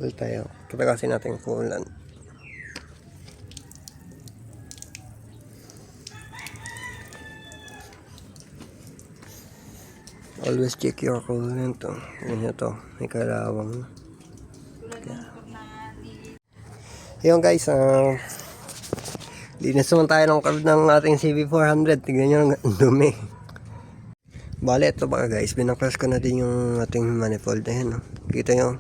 Balik tayo. Kita kasi natin coolant. Always check your coolant. Oh. Yan ito. May kalawang. Yun guys, linis naman tayo ng carb ng ating CB400. Tignan nyo ang dumi. Bale, ito baka guys, binaklas ko na din yung ating manifold. Ayan, no? Kita nyo,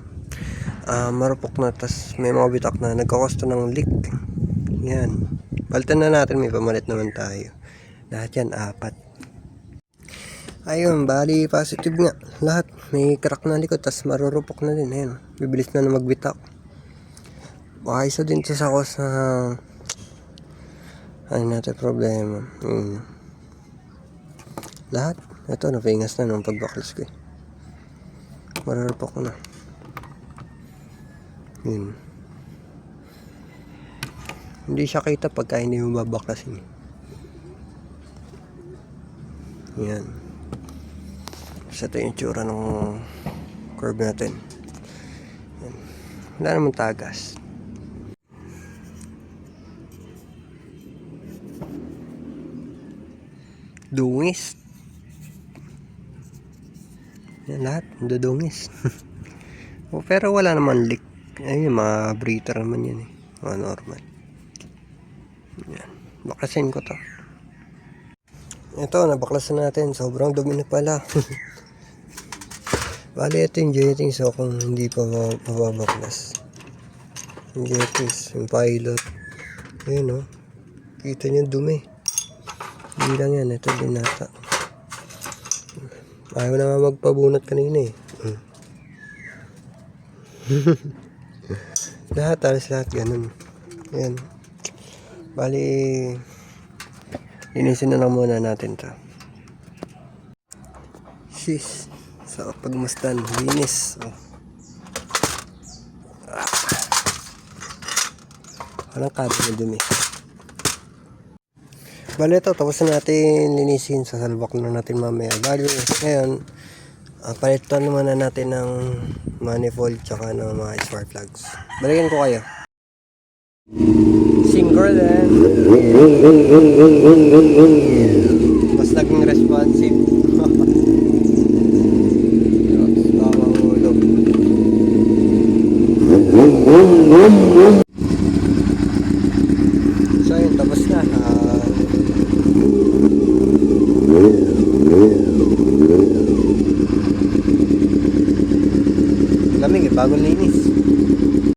marupok na, tas may mga bitak na, nagkakosto ng leak. Yan. Palitan na natin, may pamalit naman tayo. Lahat yan, 4. Ayun, bali, positive nga. Lahat, may crack na likod, tas marurupok na din. Ayan, bibilis na magbitak. Baka isa din sa cause na ano natin problema. Lahat. Ito, napingas na nung pagbaklas ko. Mararapok ko na. Hindi siya kita pagka hindi mo babaklasin. Yan. So, ito yung tsura ng curve natin. Yan. Wala naman tagas. Dungis. Yan lahat, dudungis. Pero wala naman leak. Ayun, mga breather naman yan eh. Mga normal. Yan. Baklasin ko to. Ito, nabaklasan natin. Sobrang dumi na pala. Bali, ito yung jettings. So, kung hindi pa mababaklas. Yung jettings, yung pilot. Ayun o. Kita nyo dumi. Hindi lang yan. Ito din nata. Ayaw na nga magpabunot kanina eh. Lahat ganun. Yan. Bali, linisin na lang muna natin to. Sheesh. So, pagmasdan, linis. Walang kabo na dumi. Bali ito, tapos na natin linisin. Sasalbak na natin mamaya. Bali, ngayon, palitan naman na natin ng manifold tsaka ng mga spark plugs. Balikan ko kayo. Synchro din. Mas naging responsive. Bawang ulo. So yun, tapos na. Lamig eh, bagong linis.